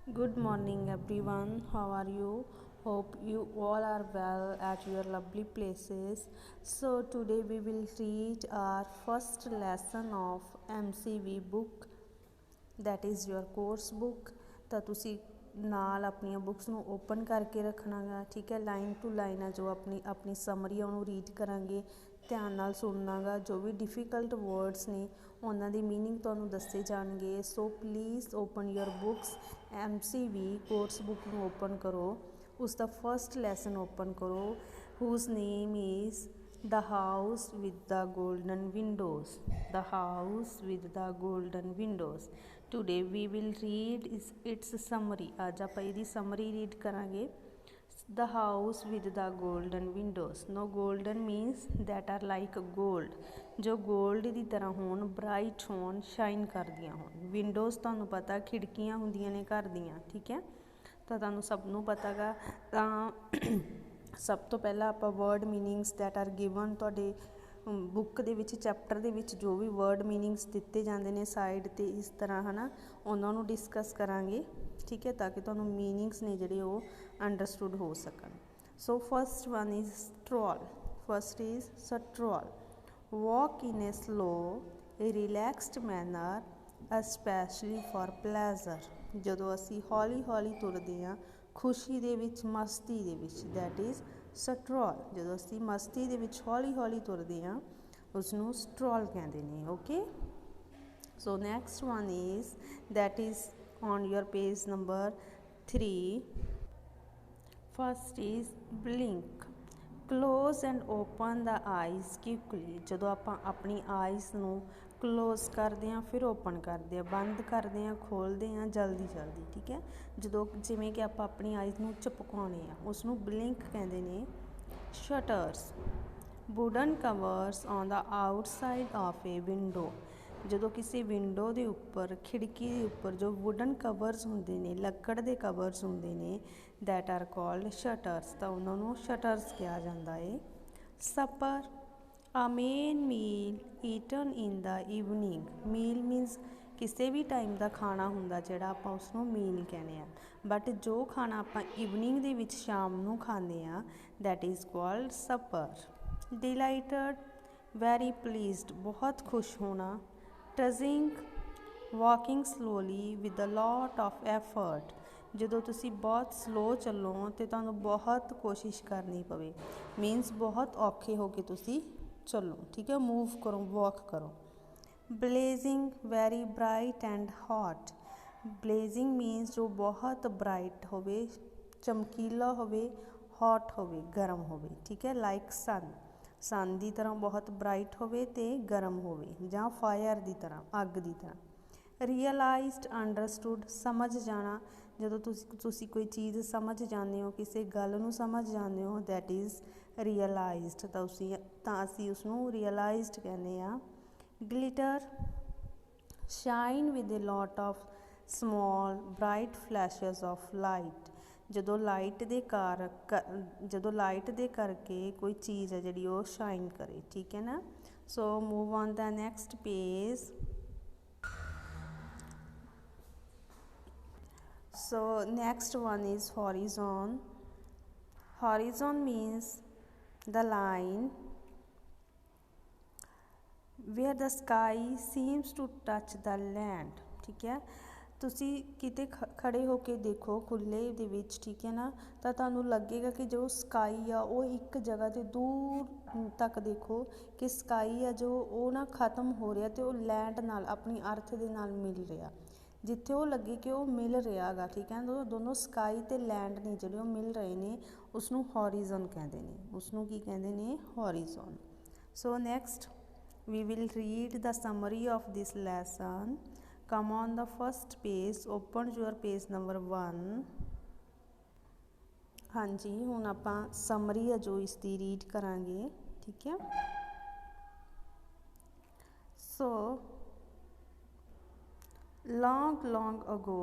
Good morning, everyone. How are you? Hope you all are well at your lovely places. So, today we will read our first lesson of MCV book, that is your course book। ਤਾਂ ਤੁਸੀਂ ਨਾਲ ਆਪਣੀਆਂ books ਨੂੰ open ਕਰਕੇ ਰੱਖਣਾ ਗਾ, ਠੀਕ ਹੈ। ਲਾਈਨ ਟੂ ਲਾਈਨ ਆ ਜੋ ਆਪਣੀ ਸਮਰੀ ਆ ਉਹਨੂੰ ਰੀਡ ਕਰਾਂਗੇ, ਧਿਆਨ ਨਾਲ ਸੁਣਨਾ ਗਾ। ਜੋ ਵੀ ਡਿਫੀਕਲਟ ਵਰਡਸ ਨੇ ਉਹਨਾਂ ਦੀ ਮੀਨਿੰਗ ਤੁਹਾਨੂੰ ਦੱਸੇ ਜਾਣਗੇ। So please open your books. MCV course book ਨੂੰ ਓਪਨ ਕਰੋ, ਉਸ ਦਾ ਫਸਟ ਲੈਸਨ ਓਪਨ ਕਰੋ, whose name is The House with the Golden Windows. The House with the Golden Windows. Today we will read its summary. आज आप इसकी summary read करांगे। The house with the golden windows. No, golden means that are like gold. जो gold ਦੀ ਤਰ੍ਹਾਂ ਹੋਣ, bright ਹੋਣ, shine ਕਰਦੀਆਂ ਹੋਣ। Windows ਤੁਹਾਨੂੰ ਪਤਾ ਖਿੜਕੀਆਂ ਹੁੰਦੀਆਂ ਨੇ ਘਰ ਦੀਆਂ, ਠੀਕ ਹੈ। ਤਾਂ ਤੁਹਾਨੂੰ ਸਭ ਨੂੰ ਪਤਾ ਗਾ। ਤਾਂ ਸਭ ਤੋਂ ਪਹਿਲਾਂ ਆਪਾਂ word meanings that are given ਤੁਹਾਡੇ ਬੁੱਕ ਦੇ ਵਿੱਚ, ਚੈਪਟਰ ਦੇ ਵਿੱਚ ਜੋ ਵੀ ਵਰਡ ਮੀਨਿੰਗਸ ਦਿੱਤੇ ਜਾਂਦੇ ਨੇ ਸਾਈਡ 'ਤੇ ਇਸ ਤਰ੍ਹਾਂ ਹੈ ਨਾ, ਉਹਨਾਂ ਨੂੰ ਡਿਸਕਸ ਕਰਾਂਗੇ, ਠੀਕ ਹੈ, ਤਾਂ ਕਿ ਤੁਹਾਨੂੰ ਮੀਨਿੰਗਸ ਨੇ ਜਿਹੜੇ ਉਹ ਅੰਡਰਸਟੂਡ ਹੋ ਸਕਣ। So first one is stroll. First is stroll. Walk in a slow relaxed manner especially for pleasure. ਜਦੋਂ ਅਸੀਂ ਹੌਲੀ ਹੌਲੀ ਤੁਰਦੇ ਹਾਂ ਖੁਸ਼ੀ ਦੇ ਵਿੱਚ, ਮਸਤੀ ਦੇ ਵਿੱਚ, ਦੈਟ ਇਜ਼ ਸਟਰੋਲ। ਜਦੋਂ ਅਸੀਂ ਮਸਤੀ ਦੇ ਵਿੱਚ ਹੌਲੀ ਹੌਲੀ ਤੁਰਦੇ ਹਾਂ ਉਸਨੂੰ ਸਟਰੋਲ ਕਹਿੰਦੇ ਨੇ, okay. So next one is that is on your page number 3। First is blink. Close and open the eyes quickly. ਜਦੋਂ ਆਪਾਂ ਆਪਣੀ ਆਈਜ਼ ਨੂੰ ਕਲੋਜ਼ ਕਰਦੇ ਹਾਂ ਫਿਰ ਓਪਨ ਕਰਦੇ ਹਾਂ, ਬੰਦ ਕਰਦੇ ਹਾਂ ਖੋਲ੍ਹਦੇ ਹਾਂ ਜਲਦੀ ਜਲਦੀ, ਠੀਕ ਹੈ। ਜਦੋਂ ਜਿਵੇਂ ਕਿ ਆਪਾਂ ਆਪਣੀ ਆਈਜ਼ ਨੂੰ ਝਪਕਾਉਂਦੇ ਹਾਂ ਉਸਨੂੰ ਬਲਿੰਕ ਕਹਿੰਦੇ ਨੇ। Shutters. Wooden covers on the outside of a window. ਜਦੋਂ ਕਿਸੇ ਵਿੰਡੋ ਦੇ ਉੱਪਰ, ਖਿੜਕੀ ਦੇ ਉੱਪਰ ਜੋ ਵੁਡਨ ਕਵਰਸ ਹੁੰਦੇ ਨੇ, ਲੱਕੜ ਦੇ ਕਵਰਸ ਹੁੰਦੇ ਨੇ, ਦੈਟ ਆਰ ਕਾਲਡ ਸ਼ਟਰਸ। ਤਾਂ ਉਹਨਾਂ ਨੂੰ ਸ਼ਟਰਸ ਕਿਹਾ ਜਾਂਦਾ ਏ। ਸਪਰ। ਆ ਮੇਨ ਮੀਲ ਈਟਨ ਇਨ ਦਾ ਈਵਨਿੰਗ। ਮੀਲ ਮੀਨਸ ਕਿਸੇ ਵੀ ਟਾਈਮ ਦਾ ਖਾਣਾ ਹੁੰਦਾ ਜਿਹੜਾ ਆਪਾਂ ਉਸਨੂੰ ਮੀਲ ਕਹਿੰਦੇ ਹਾਂ, ਬਟ ਜੋ ਖਾਣਾ ਆਪਾਂ ਈਵਨਿੰਗ ਦੇ ਵਿੱਚ ਸ਼ਾਮ ਨੂੰ ਖਾਂਦੇ ਹਾਂ that is called supper. Delighted. Very pleased, ਬਹੁਤ ਖੁਸ਼ ਹੋਣਾ। Trudging. Walking slowly with a lot of effort. ਜਦੋਂ ਤੁਸੀਂ ਬਹੁਤ ਸਲੋ ਚੱਲੋ ਅਤੇ ਤੁਹਾਨੂੰ ਬਹੁਤ ਕੋਸ਼ਿਸ਼ ਕਰਨੀ ਪਵੇ, ਮੀਨਸ ਬਹੁਤ ਔਖੇ ਹੋ ਕੇ ਤੁਸੀਂ ਚੱਲੋ, ਠੀਕ ਹੈ, ਮੂਵ ਕਰੋ, ਵਾਕ ਕਰੋ। Blazing. Very bright and hot. Blazing means ਜੋ ਬਹੁਤ ਬਰਾਈਟ ਹੋਵੇ, ਚਮਕੀਲਾ ਹੋਵੇ, ਹੌਟ ਹੋਵੇ, ਗਰਮ ਹੋਵੇ, ਠੀਕ ਹੈ, ਲਾਈਕ ਸਨ। ਸਨ ਦੀ ਤਰ੍ਹਾਂ ਬਹੁਤ ਬਰਾਈਟ ਹੋਵੇ ਅਤੇ ਗਰਮ ਹੋਵੇ, ਜਾਂ ਫਾਇਰ ਦੀ ਤਰ੍ਹਾਂ, ਅੱਗ ਦੀ ਤਰ੍ਹਾਂ। ਰੀਅਲਾਈਜ਼ਡ। ਅੰਡਰਸਟੂਡ। ਸਮਝ ਜਾਣਾ। ਜਦੋਂ ਤੁਸੀਂ ਕੋਈ ਚੀਜ਼ ਸਮਝ ਜਾਂਦੇ ਹੋ, ਕਿਸੇ ਗੱਲ ਨੂੰ ਸਮਝ ਜਾਂਦੇ ਹੋ ਦੈਟ ਇਜ਼ ਰੀਅਲਾਈਜ਼ਡ। ਤਾਂ ਅਸੀਂ ਉਸਨੂੰ ਰੀਅਲਾਈਜ਼ਡ ਕਹਿੰਦੇ ਹਾਂ। Glitter. Shine with a lot of small bright flashes of light. ਜਦੋਂ ਲਾਈਟ ਦੇ ਕਰਕੇ ਕੋਈ ਚੀਜ਼ ਹੈ ਜਿਹੜੀ ਉਹ ਸ਼ਾਈਨ ਕਰੇ, ਠੀਕ ਹੈ ਨਾ। So move on the next page. So next one is horizon. Horizon means the line where the sky seems to touch the land, ਠੀਕ ਹੈ। ਤੁਸੀਂ ਕਿਤੇ ਖੜ੍ਹੇ ਹੋ ਕੇ ਦੇਖੋ ਖੁੱਲ੍ਹੇ ਦੇ ਵਿੱਚ, ਠੀਕ ਹੈ ਨਾ, ਤਾਂ ਤੁਹਾਨੂੰ ਲੱਗੇਗਾ ਕਿ ਜੋ ਸਕਾਈ ਆ ਉਹ ਇੱਕ ਜਗ੍ਹਾ 'ਤੇ ਦੂਰ ਤੱਕ ਦੇਖੋ ਕਿ ਸਕਾਈ ਆ ਜੋ ਉਹ ਨਾ ਖ਼ਤਮ ਹੋ ਰਿਹਾ ਅਤੇ ਉਹ ਲੈਂਡ ਨਾਲ, ਆਪਣੀ ਅਰਥ ਦੇ ਨਾਲ ਮਿਲ ਰਿਹਾ। ਜਿੱਥੇ ਉਹ ਲੱਗੇ ਕਿ ਉਹ ਮਿਲ ਰਿਹਾ ਗਾ, ਠੀਕ ਹੈ, ਦੋਨੋਂ ਸਕਾਈ ਅਤੇ ਲੈਂਡ ਨੇ ਜਿਹੜੇ ਉਹ ਮਿਲ ਰਹੇ ਨੇ, ਉਸਨੂੰ ਹੋਰੀਜ਼ਨ ਕਹਿੰਦੇ ਨੇ। ਉਸਨੂੰ ਕੀ ਕਹਿੰਦੇ ਨੇ? Horizon. So next we will read the summary of this lesson. Come on the first page, open your page number 1. ਹਾਂਜੀ, ਹੁਣ ਆਪਾਂ ਸਮਰੀ ਆ ਜੋ ਇਸ ਦੀ ਰੀਡ ਕਰਾਂਗੇ, ਠੀਕ ਹੈ। ਸੋ long ago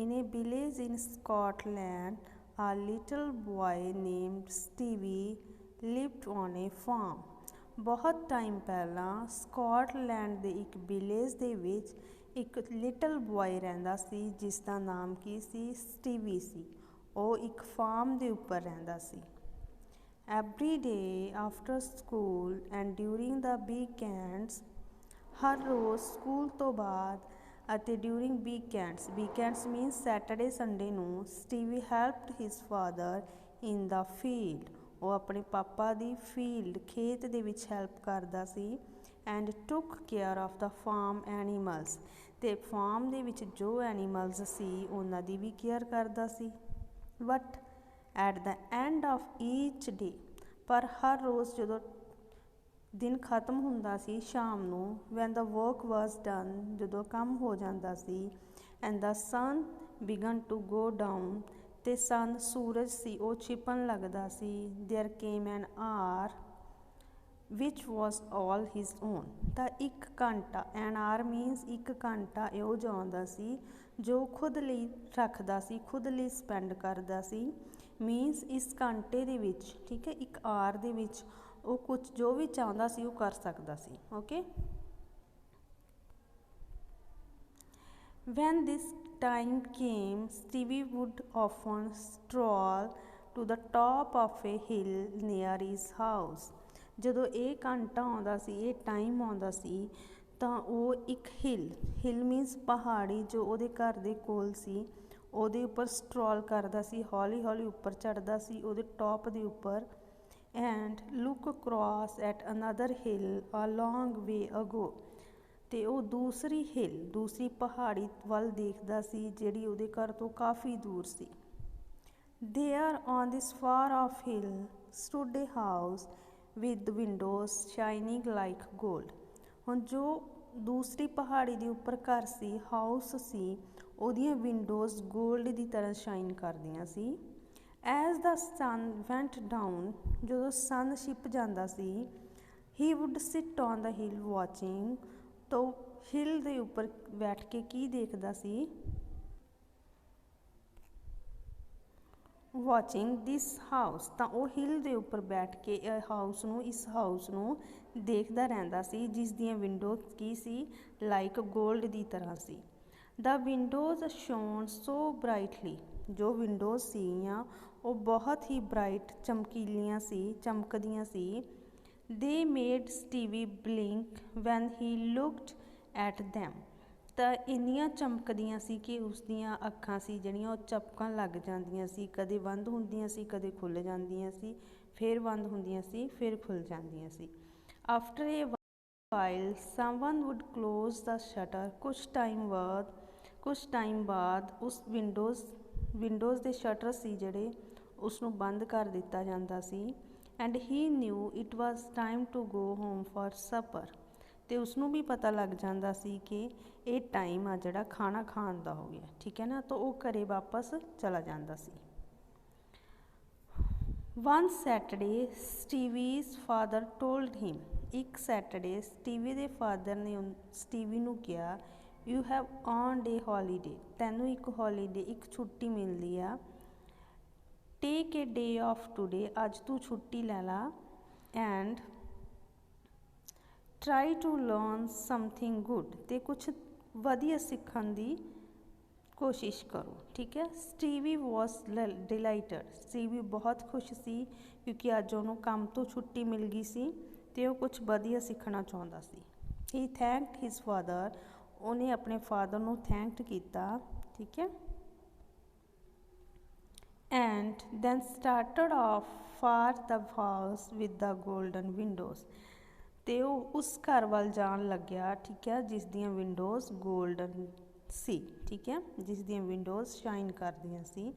in a village in Scotland a little boy named Stevie lived on a farm. ਬਹੁਤ ਟਾਈਮ ਪਹਿਲਾਂ ਸਕਾਟਲੈਂਡ ਦੇ ਇੱਕ ਵਿਲੇਜ ਦੇ ਵਿੱਚ ਇੱਕ ਲਿਟਲ ਬॉय ਰਹਿੰਦਾ ਸੀ ਜਿਸ ਦਾ ਨਾਮ ਕੀ ਸੀ, ਸਟੀਵੀ ਸੀ। ਉਹ ਇੱਕ ਫਾਰਮ ਦੇ ਉੱਪਰ ਰਹਿੰਦਾ ਸੀ। Every day after school and during the weekends, ਹਰ ਰੋਜ਼ ਸਕੂਲ ਤੋਂ ਬਾਅਦ ਅਤੇ during weekends means Saturday Sunday ਨੂੰ, Stevie helped his father in the field. ਉਹ ਆਪਣੇ ਪਾਪਾ ਦੀ ਖੇਤ ਦੇ ਵਿੱਚ ਹੈਲਪ ਕਰਦਾ ਸੀ। And took care of the farm animals, ਅਤੇ ਫਾਰਮ ਦੇ ਵਿੱਚ ਜੋ ਐਨੀਮਲਸ ਸੀ ਉਹਨਾਂ ਦੀ ਵੀ ਕੇਅਰ ਕਰਦਾ ਸੀ। But at the end of each day, ਪਰ ਹਰ ਰੋਜ਼ ਜਦੋਂ ਦਿਨ ਖਤਮ ਹੁੰਦਾ ਸੀ ਸ਼ਾਮ ਨੂੰ, when the work was done, ਜਦੋਂ ਕੰਮ ਹੋ ਜਾਂਦਾ ਸੀ, and the sun began to go down, ਅਤੇ ਸੂਰਜ ਸੀ ਉਹ ਛਿਪਣ ਲੱਗਦਾ ਸੀ। There came an hour which was all his own, ਤਾਂ ਇੱਕ ਘੰਟਾ, ਐਨ ਆਰ ਮੀਨਸ ਇੱਕ ਘੰਟਾ ਇਹੋ ਜਿਹਾ ਆਉਂਦਾ ਸੀ ਜੋ ਖੁਦ ਲਈ ਰੱਖਦਾ ਸੀ, ਖੁਦ ਲਈ ਸਪੈਂਡ ਕਰਦਾ ਸੀ। ਮੀਨਸ ਇਸ ਘੰਟੇ ਦੇ ਵਿੱਚ, ਠੀਕ ਹੈ, ਇੱਕ ਆਰ ਦੇ ਵਿੱਚ ਉਹ ਕੁਛ ਜੋ ਵੀ ਚਾਹੁੰਦਾ ਸੀ ਉਹ ਕਰ ਸਕਦਾ ਸੀ। Okay, when this time came, Stevie would often stroll to the top of a hill near his house। ਜਦੋਂ ਇਹ ਘੰਟਾ ਆਉਂਦਾ ਸੀ, ਇਹ ਟਾਈਮ ਆਉਂਦਾ ਸੀ, ਤਾਂ ਉਹ ਇੱਕ ਹਿਲ ਮੀਨਸ ਪਹਾੜੀ ਜੋ ਉਹਦੇ ਘਰ ਦੇ ਕੋਲ ਸੀ ਉਹਦੇ ਉੱਪਰ ਸਟਰੋਲ ਕਰਦਾ ਸੀ, ਹੌਲੀ ਹੌਲੀ ਉੱਪਰ ਚੜ੍ਹਦਾ ਸੀ ਉਹਦੇ ਟੌਪ ਦੇ ਉੱਪਰ। And look across at another hill a long way ago, ਅਤੇ ਉਹ ਦੂਸਰੀ ਪਹਾੜੀ ਵੱਲ ਦੇਖਦਾ ਸੀ ਜਿਹੜੀ ਉਹਦੇ ਘਰ ਤੋਂ ਕਾਫੀ ਦੂਰ ਸੀ। There on this far off hill stood a house with windows shining like gold. ਹੁਣ ਜੋ ਦੂਸਰੀ ਪਹਾੜੀ ਦੇ ਉੱਪਰ ਘਰ ਸੀ, ਹਾਊਸ ਸੀ, ਉਹਦੀਆਂ ਵਿੰਡੋਜ਼ ਗੋਲਡ ਦੀ ਤਰ੍ਹਾਂ ਸ਼ਾਈਨ ਕਰਦੀਆਂ ਸੀ। ਐਜ਼ ਦਾ ਸਨ ਵੈਂਟ ਡਾਊਨ, ਜਦੋਂ ਸਨ ਛਿਪ ਜਾਂਦਾ ਸੀ, he would sit on the hill watching, ਤਾਂ ਹਿਲ ਦੇ ਉੱਪਰ ਬੈਠ ਕੇ ਕੀ ਦੇਖਦਾ ਸੀ, ਵਾਚਿੰਗ ਦਿਸ ਹਾਊਸ, ਤਾਂ ਉਹ ਹਿਲ ਦੇ ਉੱਪਰ ਬੈਠ ਕੇ ਇਸ ਹਾਊਸ ਨੂੰ ਦੇਖਦਾ ਰਹਿੰਦਾ ਸੀ ਜਿਸ ਦੀਆਂ ਵਿੰਡੋਜ਼ ਕੀ ਸੀ, ਲਾਈਕ ਗੋਲਡ ਦੀ ਤਰ੍ਹਾਂ ਸੀ। ਦਾ ਵਿੰਡੋਜ਼ ਸ਼ੋਨ ਸੋ ਬਰਾਈਟਲੀ, ਜੋ ਵਿੰਡੋਜ਼ ਸੀਗੀਆਂ ਉਹ ਬਹੁਤ ਹੀ ਬਰਾਈਟ, ਚਮਕੀਲੀਆਂ ਸੀ, ਚਮਕਦੀਆਂ ਸੀ। They made Stevie blink when he looked at them, ਤਾਂ ਇੰਨੀਆਂ ਚਮਕਦੀਆਂ ਸੀ ਕਿ ਉਸਦੀਆਂ ਅੱਖਾਂ ਸੀ ਜਿਹੜੀਆਂ ਉਹ ਝਪਕਣ ਲੱਗ ਜਾਂਦੀਆਂ ਸੀ, ਕਦੇ ਬੰਦ ਹੁੰਦੀਆਂ ਸੀ, ਕਦੇ ਖੁੱਲ੍ਹ ਜਾਂਦੀਆਂ ਸੀ, ਫਿਰ ਬੰਦ ਹੁੰਦੀਆਂ ਸੀ, ਫਿਰ ਖੁੱਲ੍ਹ ਜਾਂਦੀਆਂ ਸੀ। ਆਫਟਰ ਏ ਵਾਈਲ ਸਮਵਨ ਵੁੱਡ ਕਲੋਜ਼ ਦਾ ਸ਼ਟਰ, ਕੁਛ ਟਾਈਮ ਬਾਅਦ ਉਸ ਵਿੰਡੋਜ਼ ਦੇ ਸ਼ਟਰ ਸੀ ਜਿਹੜੇ ਉਸਨੂੰ ਬੰਦ ਕਰ ਦਿੱਤਾ ਜਾਂਦਾ ਸੀ। And he knew it was time to go home for supper, ਅਤੇ ਉਸਨੂੰ ਵੀ ਪਤਾ ਲੱਗ ਜਾਂਦਾ ਸੀ ਕਿ ਇਹ ਟਾਈਮ ਆ ਜਿਹੜਾ ਖਾਣਾ ਖਾਣ ਦਾ ਹੋ ਗਿਆ, ਠੀਕ ਹੈ ਨਾ, ਤਾਂ ਉਹ ਘਰੇ ਵਾਪਸ ਚਲਾ ਜਾਂਦਾ ਸੀ। ਵਨ ਸੈਟਰਡੇ ਸਟੀਵੀਜ਼ ਫਾਦਰ ਟੋਲਡ ਹਿਮ, ਇੱਕ ਸੈਟਰਡੇ ਸਟੀਵੀ ਦੇ ਫਾਦਰ ਨੇ ਸਟੀਵੀ ਨੂੰ ਕਿਹਾ, you have earned A holiday, ਤੈਨੂੰ ਇੱਕ ਹੌਲੀਡੇ, ਇੱਕ ਛੁੱਟੀ ਮਿਲਦੀ ਆ। ਟੇਕ ਏ ਡੇ ਆਫ ਟੂਡੇ, ਅੱਜ ਤੂੰ ਛੁੱਟੀ ਲੈ ਲਾ। And try to learn something good, ਅਤੇ ਕੁਛ ਵਧੀਆ ਸਿੱਖਣ ਦੀ ਕੋਸ਼ਿਸ਼ ਕਰੋ, ਠੀਕ ਹੈ। ਸਟੀਵੀ ਵਾਜ਼ ਡਿਲਾਈਟਡ, ਸਟੀਵੀ ਬਹੁਤ ਖੁਸ਼ ਸੀ ਕਿਉਂਕਿ ਅੱਜ ਉਹਨੂੰ ਕੰਮ ਤੋਂ ਛੁੱਟੀ ਮਿਲ ਗਈ ਸੀ ਅਤੇ ਉਹ ਕੁਛ ਵਧੀਆ ਸਿੱਖਣਾ ਚਾਹੁੰਦਾ ਸੀ। ਹੀ ਥੈਂਕਡ ਹਿਜ਼ ਫਾਦਰ, ਉਹਨੇ ਆਪਣੇ ਫਾਦਰ ਨੂੰ ਥੈਂਕਡ ਕੀਤਾ, ਠੀਕ ਹੈ। And then started off for the house with the golden windows, ਅਤੇ ਉਹ ਉਸ ਘਰ ਵੱਲ ਜਾਣ ਲੱਗਿਆ, ਠੀਕ ਹੈ, ਜਿਸ ਦੀਆਂ ਵਿੰਡੋਜ਼ ਗੋਲਡਨ ਸੀ, ਠੀਕ ਹੈ, ਜਿਸ ਦੀਆਂ ਵਿੰਡੋਜ਼ ਸ਼ਾਈਨ ਕਰਦੀਆਂ ਸੀ।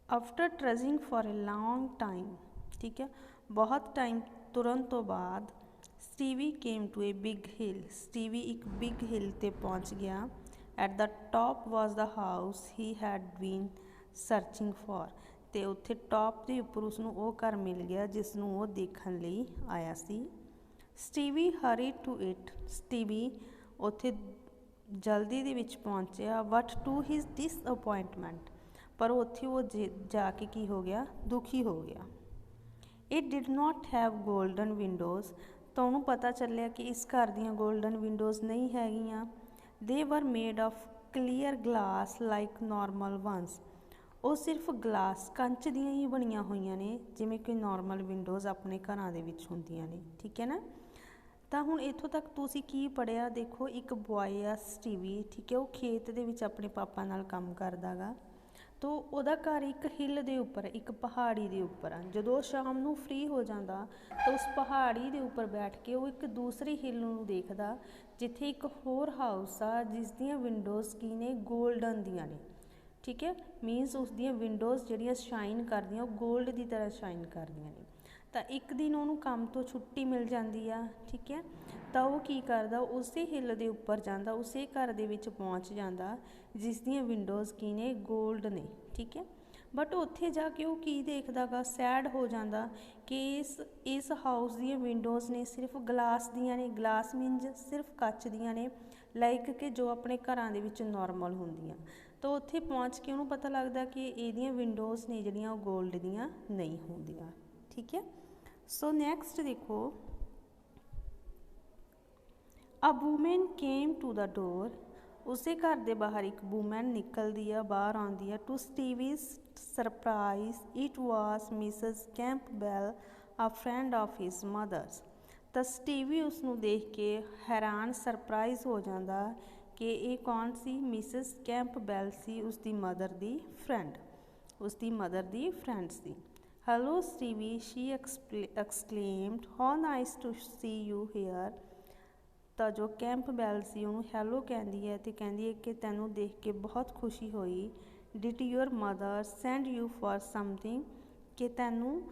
After trudging for a long time, ਠੀਕ ਹੈ, ਬਹੁਤ ਟਾਈਮ ਤੁਰਨ ਤੋਂ ਬਾਅਦ, Stevie came to a big hill, Stevie ਇੱਕ ਬਿਗ ਹਿਲ 'ਤੇ ਪਹੁੰਚ ਗਿਆ। At the top was the house he had been searching for, ਅਤੇ ਉੱਥੇ ਟੌਪ ਦੇ ਉੱਪਰ ਉਸਨੂੰ ਉਹ ਘਰ ਮਿਲ ਗਿਆ ਜਿਸ ਨੂੰ ਉਹ ਦੇਖਣ ਲਈ ਆਇਆ ਸੀ। ਸਟੀਵੀ ਹਰੀ ਟੂ ਇਟ, ਸਟੀਵੀ ਉੱਥੇ ਜਲਦੀ ਦੇ ਵਿੱਚ ਪਹੁੰਚਿਆ। ਬਟ ਟੂ ਹਿਜ਼ ਡਿਸਅਪੋਇੰਟਮੈਂਟ, ਪਰ ਉੱਥੇ ਉਹ ਜਾ ਕੇ ਕੀ ਹੋ ਗਿਆ, ਦੁਖੀ ਹੋ ਗਿਆ। It did not have golden windows, ਤਾਂ ਉਹਨੂੰ ਪਤਾ ਚੱਲਿਆ ਕਿ ਇਸ ਘਰ ਦੀਆਂ ਗੋਲਡਨ ਵਿੰਡੋਜ਼ ਨਹੀਂ ਹੈਗੀਆਂ। They were made of clear glass like normal ones. ਉਹ ਸਿਰਫ ਗਲਾਸ ਕੰਚ ਦੀਆਂ ਹੀ ਬਣੀਆਂ ਹੋਈਆਂ ਨੇ ਜਿਵੇਂ ਕਿ ਨੋਰਮਲ ਵਿੰਡੋਜ਼ ਆਪਣੇ ਘਰਾਂ ਦੇ ਵਿੱਚ ਹੁੰਦੀਆਂ ਨੇ। ਠੀਕ ਹੈ ਨਾ। ਤਾਂ ਹੁਣ ਇੱਥੋਂ ਤੱਕ ਤੁਸੀਂ ਕੀ ਪੜ੍ਹਿਆ, ਦੇਖੋ ਇੱਕ ਬॉय ਆ ਸਟੀਵੀ, ਠੀਕ ਹੈ, ਉਹ ਖੇਤ ਦੇ ਵਿੱਚ ਆਪਣੇ ਪਾਪਾ ਨਾਲ ਕੰਮ ਕਰਦਾ ਗਾ। ਤੋ ਉਹਦਾ ਘਰ ਇੱਕ ਹਿੱਲ ਦੇ ਉੱਪਰ, ਇੱਕ ਪਹਾੜੀ ਦੇ ਉੱਪਰ ਆ। ਜਦੋਂ ਉਹ ਸ਼ਾਮ ਨੂੰ ਫ੍ਰੀ ਹੋ ਜਾਂਦਾ ਤਾਂ ਉਸ ਪਹਾੜੀ ਦੇ ਉੱਪਰ ਬੈਠ ਕੇ ਉਹ ਇੱਕ ਦੂਸਰੀ ਹਿੱਲ ਨੂੰ ਦੇਖਦਾ ਜਿੱਥੇ ਇੱਕ ਹੋਰ ਹਾਊਸ ਆ ਜਿਸ ਦੀਆਂ ਵਿੰਡੋਜ਼ ਕੀ ਨੇ, ਗੋਲਡਨ ਦੀਆਂ ਨੇ। ਠੀਕ ਹੈ, ਮੀਨਸ ਉਸ ਦੀਆਂ ਵਿੰਡੋਜ਼ ਜਿਹੜੀਆਂ ਸ਼ਾਈਨ ਕਰਦੀਆਂ ਉਹ ਗੋਲਡ ਦੀ ਤਰ੍ਹਾਂ ਸ਼ਾਈਨ ਕਰਦੀਆਂ ਨੇ। ਤਾਂ ਇੱਕ ਦਿਨ ਉਹਨੂੰ ਕੰਮ ਤੋਂ ਛੁੱਟੀ ਮਿਲ ਜਾਂਦੀ ਆ। ਠੀਕ ਹੈ, ਤਾਂ ਉਹ ਕੀ ਕਰਦਾ, ਉਸੇ ਹਿੱਲ ਦੇ ਉੱਪਰ ਜਾਂਦਾ, ਉਸੇ ਘਰ ਦੇ ਵਿੱਚ ਪਹੁੰਚ ਜਾਂਦਾ ਜਿਸ ਦੀਆਂ ਵਿੰਡੋਜ਼ ਕੀ ਨੇ, ਗੋਲਡ ਨੇ। ਠੀਕ ਹੈ, ਬਟ ਉੱਥੇ ਜਾ ਕੇ ਉਹ ਕੀ ਦੇਖਦਾ ਗਾ, ਸੈਡ ਹੋ ਜਾਂਦਾ ਕਿ ਇਸ ਹਾਊਸ ਦੀਆਂ ਵਿੰਡੋਜ਼ ਨੇ ਸਿਰਫ ਗਲਾਸ ਦੀਆਂ ਨੇ। ਗਲਾਸ ਮੀਨਸ ਸਿਰਫ ਕੱਚ ਦੀਆਂ ਨੇ, ਲਾਈਕ ਕਿ ਜੋ ਆਪਣੇ ਘਰਾਂ ਦੇ ਵਿੱਚ ਨੋਰਮਲ ਹੁੰਦੀਆਂ। ਤਾਂ ਉੱਥੇ ਪਹੁੰਚ ਕੇ ਉਹਨੂੰ ਪਤਾ ਲੱਗਦਾ ਕਿ ਇਹਦੀਆਂ ਵਿੰਡੋਜ਼ ਨੇ ਜਿਹੜੀਆਂ ਉਹ ਗੋਲਡ ਦੀਆਂ ਨਹੀਂ ਹੁੰਦੀਆਂ। ਠੀਕ ਹੈ, ਸੋ ਨੈਕਸਟ ਦੇਖੋ, ਅ ਵੂਮੈਨ ਕੇਮ ਟੂ ਦਾ ਡੋਰ। ਉਸੇ ਘਰ ਦੇ ਬਾਹਰ ਇੱਕ ਵੂਮੈਨ ਨਿਕਲਦੀ ਆ, ਬਾਹਰ ਆਉਂਦੀ ਆ। To Stevie's surprise it was Mrs Campbell, a friend of his mother's. ਤਾਂ ਸਟੀਵੀ ਉਸਨੂੰ ਦੇਖ ਕੇ ਹੈਰਾਨ, ਸਰਪ੍ਰਾਈਜ਼ ਹੋ ਜਾਂਦਾ ਕਿ ਇਹ ਕੌਣ ਸੀ, ਮਿਸਿਸ ਕੈਂਪਬੈਲ ਸੀ, ਉਸਦੀ ਮਦਰ ਦੀ ਫਰੈਂਡ, ਉਸਦੀ ਮਦਰ ਦੀ ਫਰੈਂਡ ਸੀ। Hello Stevie, she exclaimed, how nice to see you here. ਤਾਂ ਜੋ ਕੈਂਪਬੈਲ ਸੀ ਉਹਨੂੰ ਹੈਲੋ ਕਹਿੰਦੀ ਹੈ ਅਤੇ ਕਹਿੰਦੀ ਹੈ ਕਿ ਤੈਨੂੰ ਦੇਖ ਕੇ ਬਹੁਤ ਖੁਸ਼ੀ ਹੋਈ। Did your mother send you for something, ਕਿ ਤੈਨੂੰ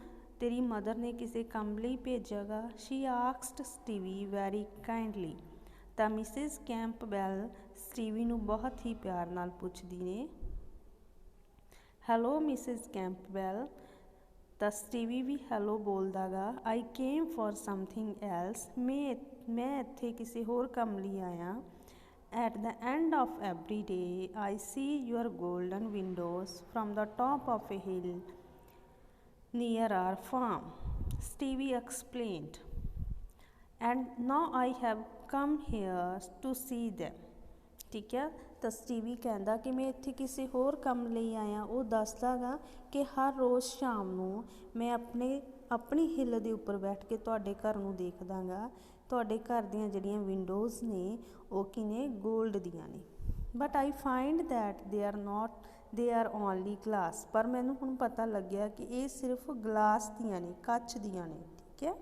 ਤੇਰੀ ਮਦਰ ਨੇ ਕਿਸੇ ਕੰਮ ਲਈ ਭੇਜਿਆ ਗਾ। She asked Stevie very kindly. ਤਾਂ ਮਿਸਿਸ ਕੈਂਪਬੈਲ ਸਟੀਵੀ ਨੂੰ ਬਹੁਤ ਹੀ ਪਿਆਰ ਨਾਲ ਪੁੱਛਦੀ ਨੇ, ਹੈਲੋ ਮਿਸਿਸ ਕੈਂਪਬੈਲ। ਤਾਂ ਸਟੀਵੀ ਵੀ ਹੈਲੋ ਬੋਲਦਾ ਗਾ। I came for something else, ਮੈਂ ਇੱਥੇ ਕਿਸੇ ਹੋਰ ਕੰਮ ਲਈ ਆਇਆ। At the end of every day I see your golden windows from the top of a hill near our farm, Stevie explained, and now I have come here to see them. ਠੀਕ ਹੈ, ਤਾਂ ਸਟੀਵੀ ਕਹਿੰਦਾ ਕਿ ਮੈਂ ਇੱਥੇ ਕਿਸੇ ਹੋਰ ਕੰਮ ਲਈ ਆਇਆ। ਉਹ ਦੱਸਦਾ ਗਾ ਕਿ ਹਰ ਰੋਜ਼ ਸ਼ਾਮ ਨੂੰ ਮੈਂ ਆਪਣੀ ਹਿੱਲ ਦੇ ਉੱਪਰ ਬੈਠ ਕੇ ਤੁਹਾਡੇ ਘਰ ਨੂੰ ਦੇਖਦਾ ਗਾ। ਤੁਹਾਡੇ ਘਰ ਦੀਆਂ ਜਿਹੜੀਆਂ ਵਿੰਡੋਜ਼ ਨੇ ਉਹ ਕੀ ਨੇ, ਗੋਲਡ ਦੀਆਂ ਨੇ। But I find that they are only glass. ਪਰ ਮੈਨੂੰ ਹੁਣ ਪਤਾ ਲੱਗਿਆ ਕਿ ਇਹ ਸਿਰਫ ਗਲਾਸ ਦੀਆਂ ਨੇ, ਕੱਚ ਦੀਆਂ ਨੇ। ਠੀਕ ਹੈ,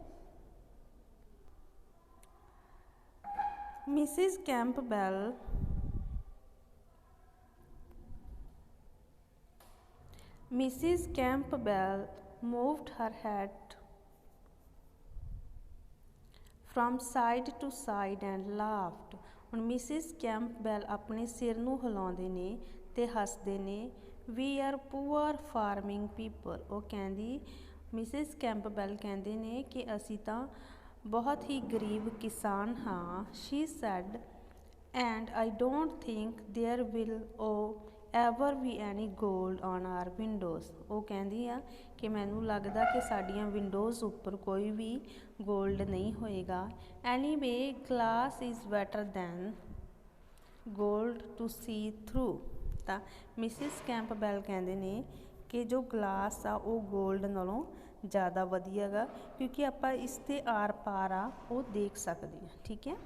Mrs Campbell moved her head from side to side and laughed। ਹੁਣ ਮਿਸਿਸ ਕੈਂਪਬੈਲ ਆਪਣੇ ਸਿਰ ਨੂੰ ਹਿਲਾਉਂਦੇ ਨੇ ਤੇ ਹੱਸਦੇ ਨੇ। We are poor farming people। ਉਹ ਕਹਿੰਦੀ, ਮਿਸਿਸ ਕੈਂਪਬੈਲ ਕਹਿੰਦੇ ਨੇ ਕਿ ਅਸੀਂ ਤਾਂ ਬਹੁਤ ਹੀ ਗਰੀਬ ਕਿਸਾਨ ਹਾਂ। She said, and I don't think there will ever be any gold on our windows। ਉਹ ਕਹਿੰਦੀ ਆ ਕਿ ਮੈਨੂੰ ਲੱਗਦਾ ਕਿ ਸਾਡੀਆਂ ਵਿੰਡੋਜ਼ ਉੱਪਰ ਕੋਈ ਵੀ ਗੋਲਡ ਨਹੀਂ ਹੋਏਗਾ। Anyway, glass is better than gold to see through। ਤਾਂ ਮਿਸਿਸ ਕੈਂਪਬੈਲ ਕਹਿੰਦੇ ਨੇ ਕਿ ਜੋ ਗਲਾਸ ਆ ਉਹ ਗੋਲਡ ਨਾਲੋਂ ਜ਼ਿਆਦਾ ਵਧੀਆ ਗਾ ਕਿਉਂਕਿ ਆਪਾਂ ਇਸ ਦੇ ਆਰ ਪਾਰ ਆ ਉਹ ਦੇਖ ਸਕਦੇ ਹਾਂ। ਠੀਕ ਹੈ,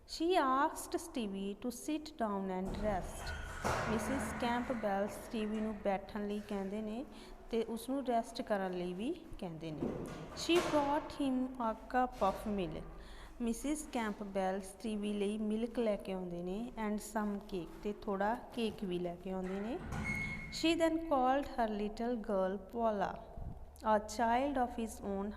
She asked Stevie to sit down and rest। Mrs Campbell Stevie ਨੂੰ ਬੈਠਣ ਲਈ ਕਹਿੰਦੇ ਨੇ ਤੇ ਉਸਨੂੰ ਰੈਸਟ ਕਰਨ ਲਈ ਵੀ ਕਹਿੰਦੇ ਨੇ। She brought him a cup of milk। Mrs Campbell Stevie ਲਈ ਮਿਲਕ ਲੈ ਕੇ ਆਉਂਦੇ ਨੇ ਐਂਡ ਸਮ ਕੇਕ, ਤੇ ਥੋੜ੍ਹਾ ਕੇਕ ਵੀ ਲੈ ਕੇ ਆਉਂਦੇ ਨੇ। She then called her little girl Paula, a child of his own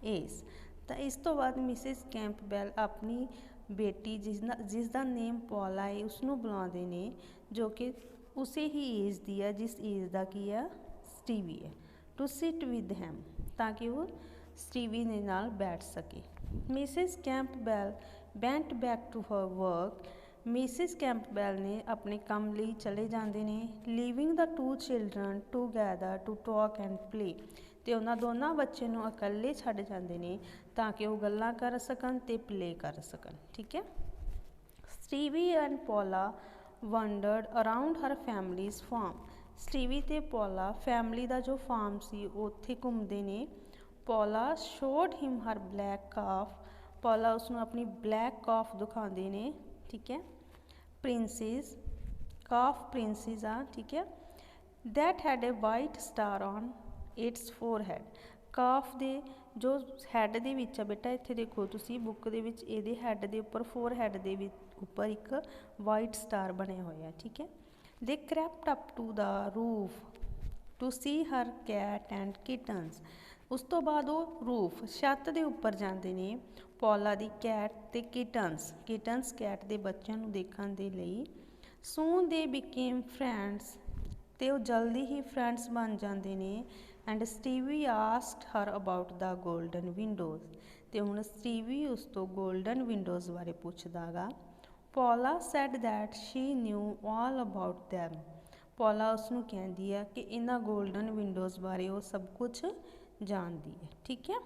age। ਤਾਂ ਇਸ ਤੋਂ ਬਾਅਦ ਮਿਸਿਸ ਕੈਂਪਬੈਲ ਆਪਣੀ ਬੇਟੀ ਜਿਸ ਦਾ ਨੇਮ ਪੌਲਾ ਹੈ ਉਸਨੂੰ ਬੁਲਾਉਂਦੇ ਨੇ, ਜੋ ਕਿ ਉਸੇ ਹੀ ਏਜ ਦੀ ਆ ਜਿਸ ਏਜ ਦਾ ਕੀ ਆ, ਸਟੀਵੀ ਹੈ। ਟੂ ਸਿਟ ਵਿਦ ਹੈਮ, ਤਾਂ ਕਿ ਉਹ ਸਟੀਵੀ ਦੇ ਨਾਲ ਬੈਠ ਸਕੇ। Mrs Campbell went back to her work. Mrs Campbell ਨੇ ਆਪਣੇ ਕੰਮ ਲਈ ਚਲੇ ਜਾਂਦੇ ਨੇ। Leaving the two children together to talk and play. ਅਤੇ ਉਹਨਾਂ ਦੋਨਾਂ ਬੱਚੇ ਨੂੰ ਇਕੱਲੇ ਛੱਡ ਜਾਂਦੇ ਨੇ ਤਾਂ ਕਿ ਉਹ ਗੱਲਾਂ ਕਰ ਸਕਣ ਅਤੇ ਪਲੇ ਕਰ ਸਕਣ। ਠੀਕ ਹੈ, Stevie and Paula wandered around her family's farm. Stevie ਤੇ Paula ਫੈਮਿਲੀ ਦਾ ਜੋ ਫਾਰਮ ਸੀ ਉੱਥੇ ਘੁੰਮਦੇ ਨੇ. Paula showed him her black calf. Paula ਉਸਨੂੰ ਆਪਣੀ black calf ਦਿਖਾਉਂਦੇ ਨੇ. ਠੀਕ ਹੈ. Princess calf princess ਆ. ਠੀਕ ਹੈ. That had a white star on its forehead. ਕਾਫ ਦੇ ਜੋ ਹੈਡ ਦੇ ਵਿੱਚ ਆ ਬੇਟਾ, ਇੱਥੇ ਦੇਖੋ ਤੁਸੀਂ ਬੁੱਕ ਦੇ ਵਿੱਚ ਇਹਦੇ ਹੈਡ ਦੇ ਉੱਪਰ ਫੋਰਹੈਡ ਦੇ ਵਿੱਚ ਉੱਪਰ ਇੱਕ ਵਾਈਟ ਸਟਾਰ ਬਣੇ ਹੋਏ ਆ. ਠੀਕ ਹੈ. They crept up to the roof to see her cat and kittens. ਉਸ ਤੋਂ ਬਾਅਦ ਉਹ ਰੂਫ ਛੱਤ ਦੇ ਉੱਪਰ ਜਾਂਦੇ ਨੇ ਪੌਲਾ ਦੀ ਕੈਟ ਅਤੇ ਕਿਟਨਸ ਕੈਟ ਦੇ ਬੱਚਿਆਂ ਨੂੰ ਦੇਖਣ ਦੇ ਲਈ. ਸੂਨ ਦੇ ਬਿਕੇਮ ਫਰੈਂਡਸ, ਅਤੇ ਉਹ ਜਲਦੀ ਹੀ ਫਰੈਂਡਸ ਬਣ ਜਾਂਦੇ ਨੇ. And Stevie asked her about the golden windows. ਅਤੇ ਹੁਣ ਸਟੀਵੀ ਉਸ ਤੋਂ ਗੋਲਡਨ ਵਿੰਡੋਜ਼ ਬਾਰੇ ਪੁੱਛਦਾ ਗਾ. Paula said that she knew all about them. Paula ਉਸਨੂੰ ਕਹਿੰਦੀ ਆ ਕਿ ਇਹਨਾਂ ਗੋਲਡਨ ਵਿੰਡੋਜ਼ ਬਾਰੇ ਉਹ ਸਭ ਕੁਝ ਜਾਣਦੀ ਹੈ. ਠੀਕ ਹੈ.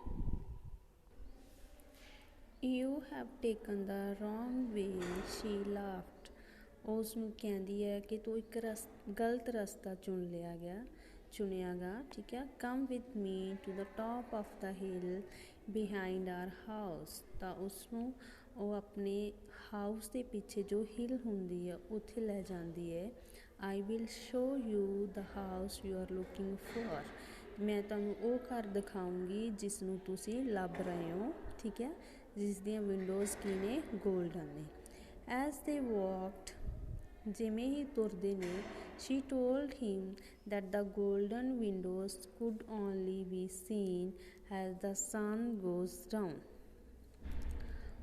You have taken the wrong way, she laughed. ਉਹ ਉਸਨੂੰ ਕਹਿੰਦੀ ਹੈ ਕਿ ਤੂੰ ਇੱਕ ਗਲਤ ਰਸਤਾ ਚੁਣਿਆ ਗਾ. ਠੀਕ ਹੈ. Come with me to the top of the hill behind our house. ਤਾਂ ਉਸਨੂੰ ਉਹ ਆਪਣੇ ਹਾਊਸ ਦੇ ਪਿੱਛੇ ਜੋ ਹਿਲ ਹੁੰਦੀ ਹੈ ਉੱਥੇ ਲੈ ਜਾਂਦੀ ਹੈ. I will show you the house you are looking for. ਮੈਂ ਤੁਹਾਨੂੰ ਉਹ ਘਰ ਦਿਖਾਊਂਗੀ ਜਿਸ ਨੂੰ ਤੁਸੀਂ ਲੱਭ ਰਹੇ ਹੋ. ਠੀਕ ਹੈ. ਜਿਸ ਦੀਆਂ ਵਿੰਡੋਜ਼ ਕੀ ਨੇ, ਗੋਲਡਨ ਨੇ. ਐਜ਼ ਦੇ ਵਾਕਡ, ਜਿਵੇਂ ਹੀ ਤੁਰਦੇ ਨੇ, she told him that the golden windows could only be seen as the sun goes down.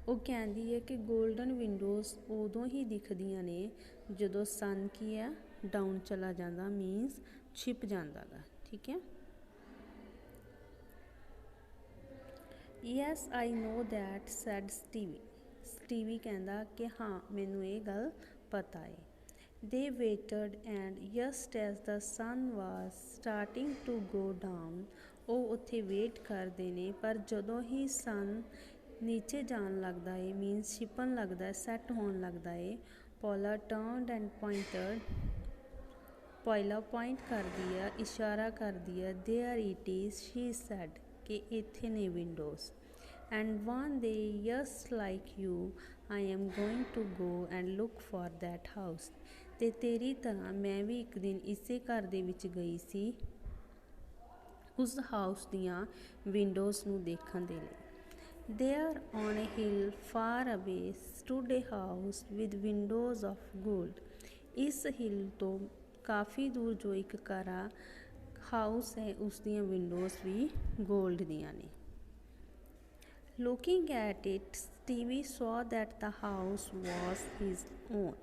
ਉਹ ਕਹਿੰਦੀ ਹੈ ਕਿ ਗੋਲਡਨ ਵਿੰਡੋਜ਼ ਉਦੋਂ ਹੀ ਦਿਖਦੀਆਂ ਨੇ ਜਦੋਂ ਸਨ ਕੀ ਹੈ, ਡਾਊਨ ਚਲਾ ਜਾਂਦਾ, ਮੀਨਸ ਛਿਪ ਜਾਂਦਾ ਗਾ. ਠੀਕ ਹੈ. Yes I know that said Stevie ਕਹਿੰਦਾ ਕਿ ਹਾਂ ਮੈਨੂੰ ਇਹ ਗੱਲ ਪਤਾ ਹੈ. They waited and just as the sun was starting to go down, ਉਹ ਉੱਥੇ ਵੇਟ ਕਰਦੇ ਨੇ. ਪਰ ਜਦੋਂ ਹੀ ਸਨ ਨੀਚੇ ਜਾਣ ਲੱਗਦਾ ਏ, ਮੀਨਸ ਛਿਪਣ ਲੱਗਦਾ, ਸੈੱਟ ਹੋਣ ਲੱਗਦਾ ਏ, Paula turned and Paula point ਕਰਦੀ ਆ, ਇਸ਼ਾਰਾ ਕਰਦੀ ਆ. There it is, she said, ਕਿ ਇੱਥੇ ਨੇ windows. And one day just like you I am going to go and look for that house. ਅਤੇ ਤੇਰੀ ਤਰ੍ਹਾਂ ਮੈਂ ਵੀ ਇੱਕ ਦਿਨ ਇਸੇ ਘਰ ਦੇ ਵਿੱਚ ਗਈ ਸੀ ਉਸ ਹਾਊਸ ਦੀਆਂ ਵਿੰਡੋਜ਼ ਨੂੰ ਦੇਖਣ ਦੇ ਲਈ. There on A hill for ਅਵੇ stood a house with windows of gold. ਇਸ ਹਿਲ ਤੋਂ ਕਾਫੀ ਦੂਰ ਜੋ ਇੱਕ ਘਰ ਆ, ਹਾਊਸ ਹੈ, ਉਸ ਦੀਆਂ ਵਿੰਡੋਜ਼ ਵੀ ਗੋਲਡ ਦੀਆਂ ਨੇ. Looking at it, Stevie saw that the house was his own.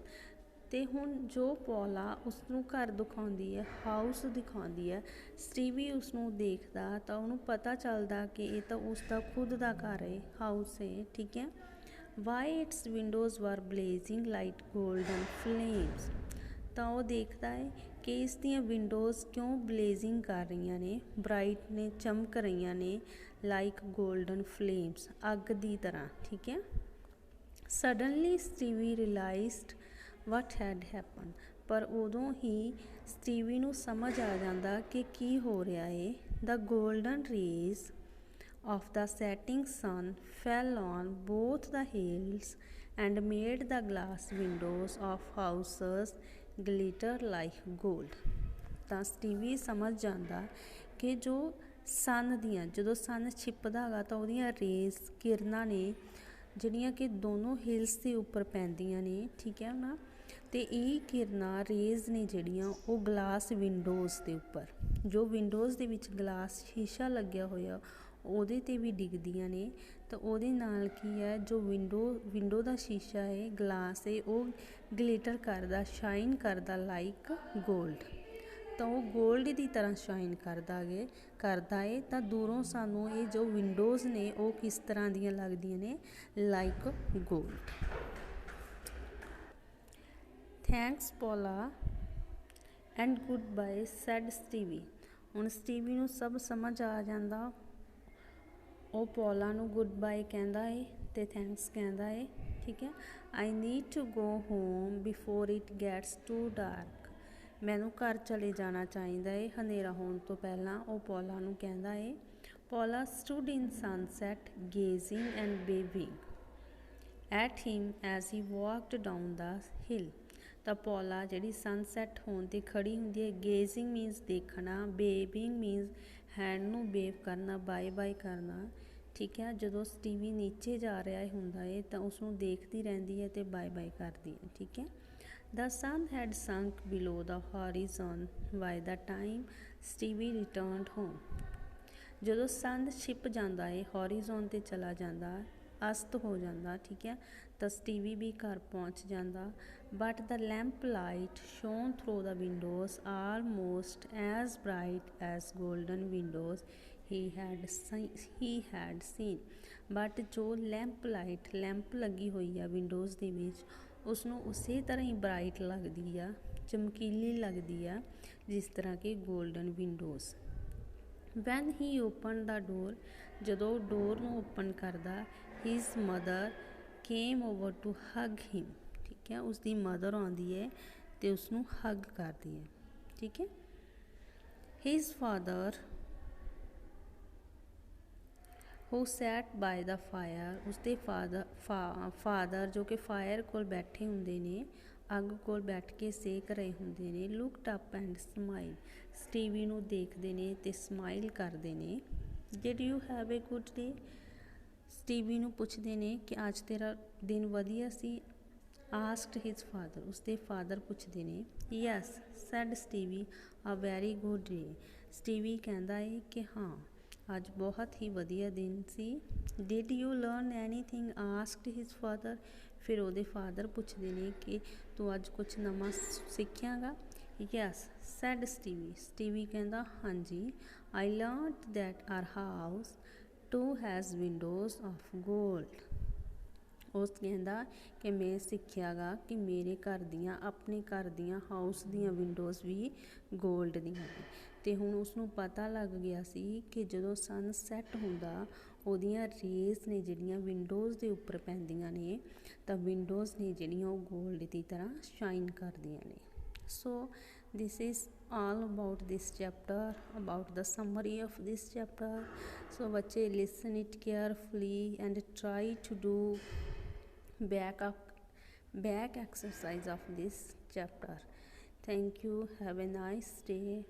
ਅਤੇ ਹੁਣ ਜੋ ਪੌਲਾ ਉਸਨੂੰ ਘਰ ਦਿਖਾਉਂਦੀ ਹੈ, ਹਾਊਸ ਦਿਖਾਉਂਦੀ ਹੈ, ਸਟੀਵੀ ਉਸਨੂੰ ਦੇਖਦਾ ਤਾਂ ਉਹਨੂੰ ਪਤਾ ਚੱਲਦਾ ਕਿ ਇਹ ਤਾਂ ਉਸਦਾ ਖੁਦ ਦਾ ਘਰ ਹੈ, ਹਾਊਸ ਹੈ. ਠੀਕ ਹੈ. ਵਾਈ ਇਟਸ ਵਿੰਡੋਜ਼ ਵਰ ਬਲੇਜ਼ਿੰਗ ਲਾਈਟ ਗੋਲਡਨ ਫਲੇਮਸ. ਤਾਂ ਉਹ ਦੇਖਦਾ ਹੈ ਕਿ ਇਸ ਦੀਆਂ ਵਿੰਡੋਜ਼ ਕਿਉਂ ਬਲੇਜ਼ਿੰਗ ਕਰ ਰਹੀਆਂ ਨੇ, ਬਰਾਈਟ ਨੇ, ਚਮਕ ਰਹੀਆਂ ਨੇ, ਲਾਈਕ ਗੋਲਡਨ ਫਲੇਮਸ, ਅੱਗ ਦੀ ਤਰ੍ਹਾਂ. ਠੀਕ ਹੈ. ਸਡਨਲੀ ਸਟੀਵੀ ਰਿਅਲਾਈਜ਼ਡ ਵਟ ਹੈਡ ਹੈਪਨ. ਪਰ ਉਦੋਂ ਹੀ ਸਟੀਵੀ ਨੂੰ ਸਮਝ ਆ ਜਾਂਦਾ ਕਿ ਕੀ ਹੋ ਰਿਹਾ ਹੈ. The golden rays of the setting sun fell on both the hills and made the glass windows of houses glitter like gold. ਤਾਂ ਸਟੀਵੀ ਸਮਝ ਜਾਂਦਾ ਕਿ ਜੋ ਸਨ ਦੀਆਂ, ਜਦੋਂ ਸਨ ਛਿਪਦਾ ਗਾ ਤਾਂ ਉਹਦੀਆਂ ਰੇਜ਼, ਕਿਰਨਾਂ ਨੇ ਜਿਹੜੀਆਂ ਕਿ ਦੋਨੋਂ ਹਿਲਸ ਦੇ ਉੱਪਰ ਪੈਂਦੀਆਂ ਨੇ. ਠੀਕ ਹੈ ਨਾ. ਅਤੇ ਇਹ ਕਿਰਨਾਂ, ਰੇਜ਼ ਨੇ ਜਿਹੜੀਆਂ, ਉਹ ਗਲਾਸ ਵਿੰਡੋਜ਼ ਦੇ ਉੱਪਰ, ਜੋ ਵਿੰਡੋਜ਼ ਦੇ ਵਿੱਚ ਗਲਾਸ ਸ਼ੀਸ਼ਾ ਲੱਗਿਆ ਹੋਇਆ ਉਹਦੇ 'ਤੇ ਵੀ ਡਿੱਗਦੀਆਂ ਨੇ. ਤਾਂ ਉਹਦੇ ਨਾਲ ਕੀ ਹੈ, ਜੋ ਵਿੰਡੋ ਦਾ ਸ਼ੀਸ਼ਾ ਹੈ, ਗਲਾਸ ਹੈ, ਉਹ ਗਲਿਟਰ ਕਰਦਾ, ਸ਼ਾਈਨ ਕਰਦਾ ਲਾਈਕ ਗੋਲਡ. ਤਾਂ ਉਹ ਗੋਲਡ ਦੀ ਤਰ੍ਹਾਂ ਸ਼ਾਈਨ ਕਰਦਾ ਏ. ਤਾਂ ਦੂਰੋਂ ਸਾਨੂੰ ਇਹ ਜੋ ਵਿੰਡੋਜ਼ ਨੇ ਉਹ ਕਿਸ ਤਰ੍ਹਾਂ ਦੀਆਂ ਲੱਗਦੀਆਂ ਨੇ, like gold. Thanks Paula and good bye said Stevie. ਹੁਣ ਸਟੀਵੀ ਨੂੰ ਸਭ ਸਮਝ ਆ ਜਾਂਦਾ. ਉਹ ਪੌਲਾ ਨੂੰ ਗੁੱਡ ਬਾਏ ਕਹਿੰਦਾ ਏ ਅਤੇ ਥੈਂਕਸ ਕਹਿੰਦਾ ਏ. ठीक है। I need to go home before it gets too dark. मैनू घर चले जाना चाहिए है हनेरा होने तो पहला, वो पौला नू कहंदा है। Paula stood in sunset gazing and waving at him as he walked down the hill. तो पौला जी सनसैट होने ते खड़ी होंगी है। गेजिंग मीनस देखना, बेबिंग मीनस हैंड नू बेव करना, बाय बाय करना, ठीक है। जो स्टीवी नीचे जा रहा होंदा है तो उसनू देखती रहती है तो बाय बाय करती है, ठीक है। The sun had sunk below the horizon by the time Stevie returned home. जो सन छिप जाता है, हॉरिजोन ते चला जाता, अस्त हो जाता, ठीक है, तो स्टीवी भी घर पहुँच जाता। But the lamp light shone through the windows almost as bright as golden windows he had seen. But जो लैंप लगी हुई है विंडोज़ के विच, उसनों उस तरह ही ब्राइट लगती है, चमकीली लगती है, जिस तरह के golden windows. When he open the door, जो डोर नू ओपन करता, his mother came over to hug him, ठीक है। उसकी मदर आती है तो उसनू हग करती है, ठीक है। His father who sat by the fire, उसके फादर जो कि फायर को बैठे होंगे ने, अग को बैठ के सेक रहे होंगे ने, looked up and smile, Stevie नू देखते हैं तो स्माइल करते हैं। Did you have a good day, Stevie नू पुछते हैं कि अज तेरा दिन वधिया सी। आस्क्ड हिज फादर, उसके फादर पुछते हैं। Yes said Stevie, a very good day, Stevie कहता है कि हाँ अज बहुत ही वधिया दिन सी। Did you learn anything, asked his father, फिर वो फादर पुछते हैं कि तू अज कुछ नवा सीखियागा। यस सैड स्टीवी, स्टीवी कहता हाँ जी। I learned that our house too has windows of gold, उस कहता कि मैं सीखिया गा कि मेरे घर दियाँ, अपने घर दियाँ हाउस दियाँ विंडोज़ भी गोल्ड दियाँ ने। तो हुण उसनू पता लग गया सी कि जो सन सैट होंदा, उहदियां रेज़ ने जिहड़ियां विंडोज़ के उपर पैंदियां ने, तो विंडोज़ ने जिहड़ियां वो गोल्ड की तरह शाइन करदियां ने। So this is all about this chapter, about the summary of this chapter. So बच्चे listen it carefully and try to do back exercise of this chapter. Thank you, have a nice day.